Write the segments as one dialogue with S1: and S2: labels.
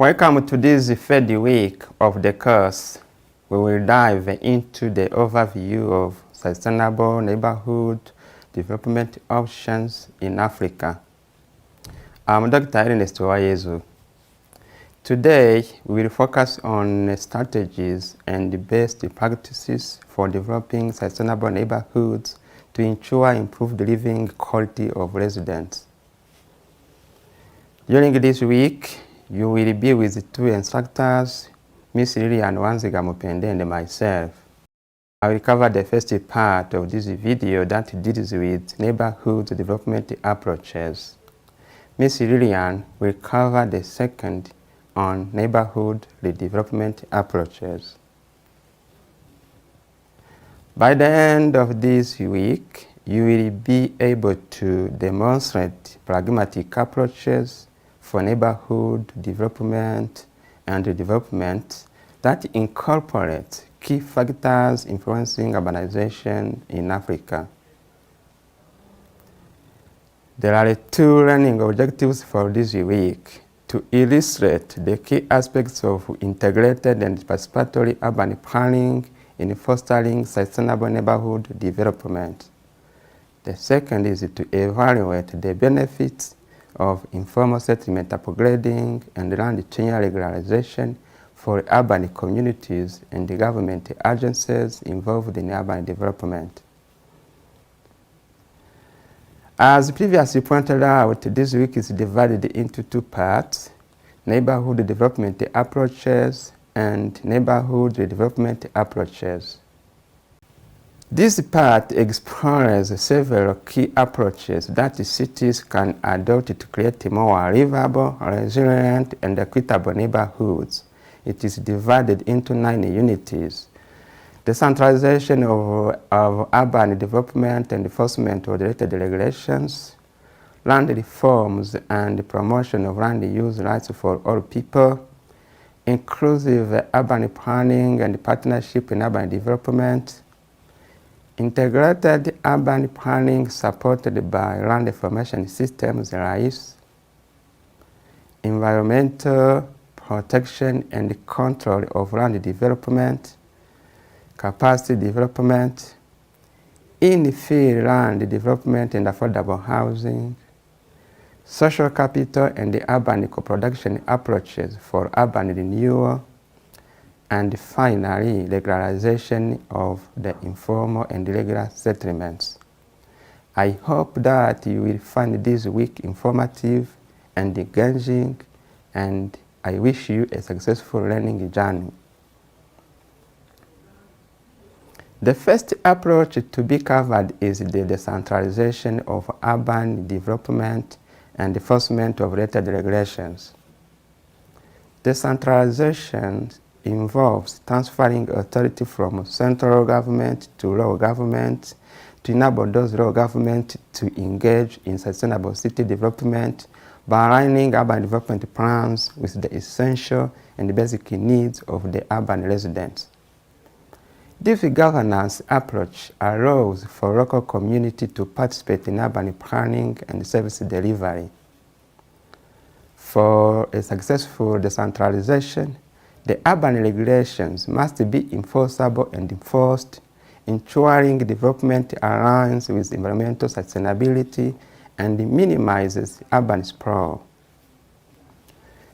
S1: Welcome to this third week of the course. We will dive into the overview of sustainable neighborhood development options in Africa. I'm Dr. Ernest Wayezu. Today, we will focus on strategies and best practices for developing sustainable neighborhoods to ensure improved living quality of residents. During this week, you will be with two instructors, Ms. Lilian Wanziga Mupende and myself. I will cover the first part of this video that deals with neighborhood development approaches. Ms. Lilian will cover the second on neighborhood redevelopment approaches. By the end of this week, you will be able to demonstrate pragmatic approaches for neighborhood development and redevelopment that incorporate key factors influencing urbanization in Africa. There are two learning objectives for this week to illustrate the key aspects of integrated and participatory urban planning in fostering sustainable neighborhood development. The second is to evaluate the benefits of informal settlement upgrading and land tenure regularization for urban communities and the government agencies involved in urban development. As previously pointed out, this week is divided into two parts: neighborhood development approaches and neighborhood redevelopment approaches. This part explores several key approaches that cities can adopt to create more livable, resilient, and equitable neighborhoods. It is divided into 9 units: decentralization of urban development and enforcement of related regulations, land reforms and promotion of land use rights for all people, inclusive urban planning and partnership in urban development, integrated urban planning supported by land information systems (RISE), environmental protection and control of land development, capacity development, infill land development and affordable housing, social capital and urban co-production approaches for urban renewal, and finally, regularization of the informal and irregular settlements. I hope that you will find this week informative and engaging, and I wish you a successful learning journey. The first approach to be covered is the decentralization of urban development and enforcement of related regulations. Decentralization involves transferring authority from central government to local government to enable those local governments to engage in sustainable city development by aligning urban development plans with the essential and basic needs of the urban residents. This governance approach allows for local community to participate in urban planning and service delivery. For a successful decentralization, the urban regulations must be enforceable and enforced, ensuring development aligns with environmental sustainability and minimizes urban sprawl.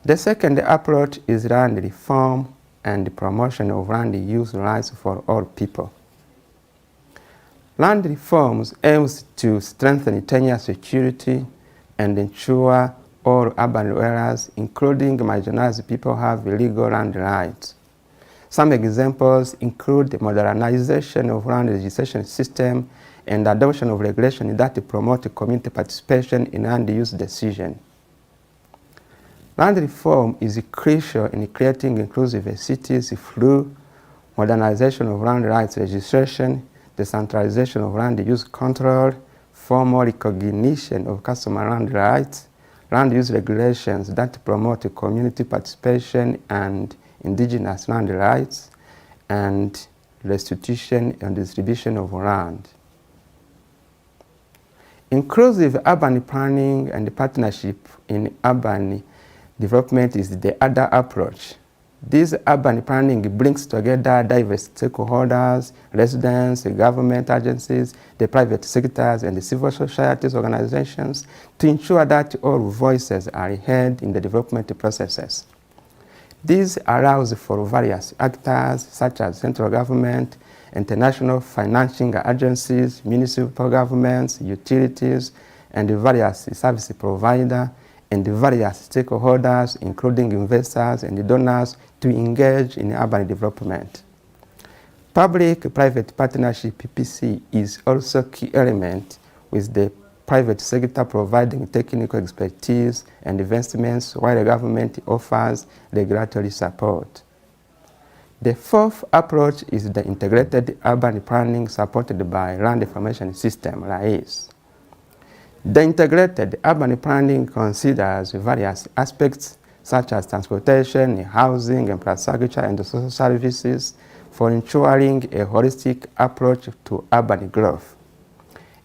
S1: The second approach is land reform and promotion of land use rights for all people. Land reforms aims to strengthen tenure security and ensure all urban dwellers, including marginalized people, have legal land rights. Some examples include the modernization of land legislation system and adoption of regulations that promote community participation in land use decisions. Land reform is crucial in creating inclusive cities through modernization of land rights legislation, decentralization of land use control, formal recognition of customer land rights, land use regulations that promote community participation and indigenous land rights, and restitution and distribution of land. Inclusive urban planning and partnership in urban development is the other approach. This urban planning brings together diverse stakeholders, residents, government agencies, the private sectors, and the civil society organizations to ensure that all voices are heard in the development processes. This allows for various actors such as central government, international financing agencies, municipal governments, utilities, and various service providers, and various stakeholders, including investors and donors, to engage in urban development. Public-private partnership is also a key element, with the private sector providing technical expertise and investments while the government offers regulatory support. The fourth approach is the integrated urban planning supported by Land Information System (RIS). The integrated urban planning considers various aspects such as transportation, housing, infrastructure, and social services for ensuring a holistic approach to urban growth.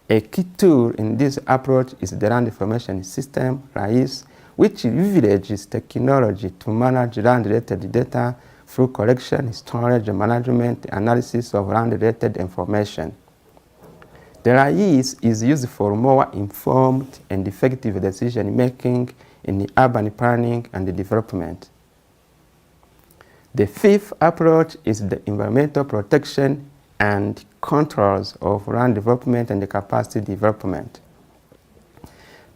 S1: A key tool in this approach is the Land Information System (RIS), which leverages technology to manage land-related data through collection, storage, management, analysis of land-related information. The RIS is used for more informed and effective decision-making in urban planning and development. The fifth approach is the environmental protection and controls of land development and capacity development.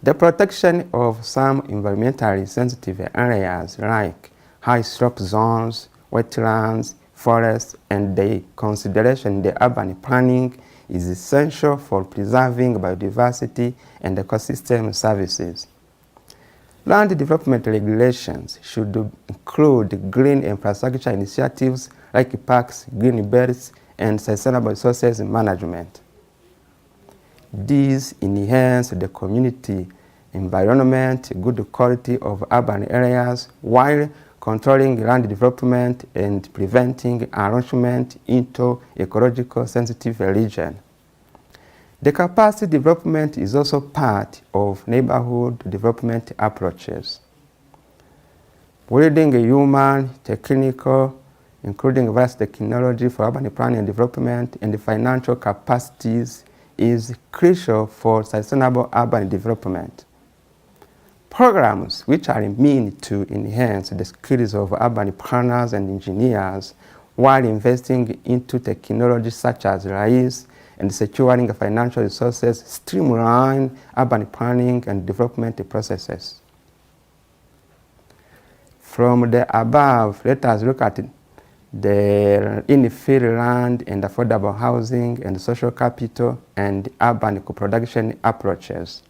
S1: The protection of some environmentally sensitive areas like high slope zones, wetlands, forests, and the consideration in the urban planning is essential for preserving biodiversity and ecosystem services. Land development regulations should include green infrastructure initiatives like parks, green belts, and sustainable resources management. These enhance the community environment, good quality of urban areas, while controlling land development and preventing encroachment into ecological sensitive region. The capacity development is also part of neighborhood development approaches. Building a human, technical, including vast technology for urban planning and development, and the financial capacities is crucial for sustainable urban development. Programs which are meant to enhance the skills of urban planners and engineers while investing into technology such as RIS and securing financial resources streamline urban planning and development processes. From the above, let us look at the infill land and affordable housing and social capital and urban co-production approaches.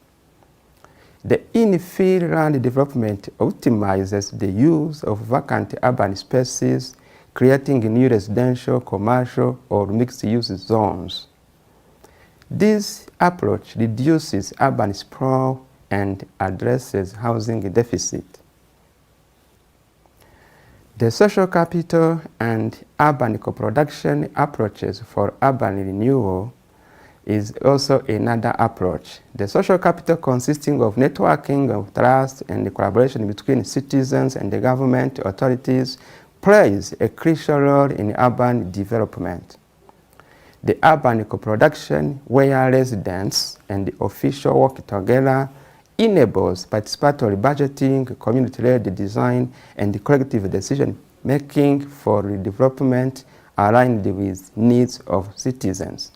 S1: The infill land development optimizes the use of vacant urban spaces, creating new residential, commercial, or mixed-use zones. This approach reduces urban sprawl and addresses housing deficit. The social capital and urban co-production approaches for urban renewal is also another approach. The social capital, consisting of networking of trust and the collaboration between citizens and the government authorities, plays a crucial role in urban development. The urban co-production, where residents and the official work together, enables participatory budgeting, community-led design, and collective decision-making for development aligned with needs of citizens.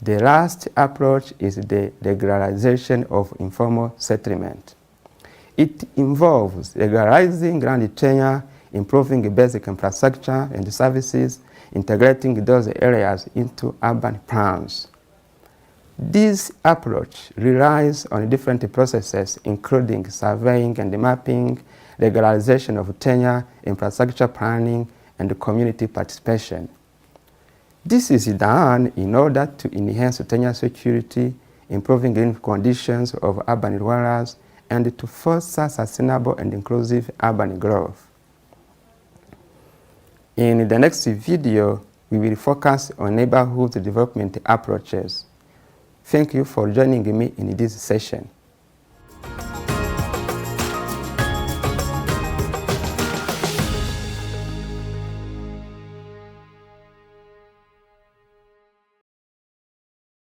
S1: The last approach is the regularization of informal settlement. It involves regularizing land tenure, improving basic infrastructure and services, integrating those areas into urban plans. This approach relies on different processes, including surveying and mapping, regularization of tenure, infrastructure planning, and community participation. This is done in order to enhance tenure security, improving living conditions of urban dwellers, and to foster sustainable and inclusive urban growth. In the next video, we will focus on neighborhood development approaches. Thank you for joining me in this session.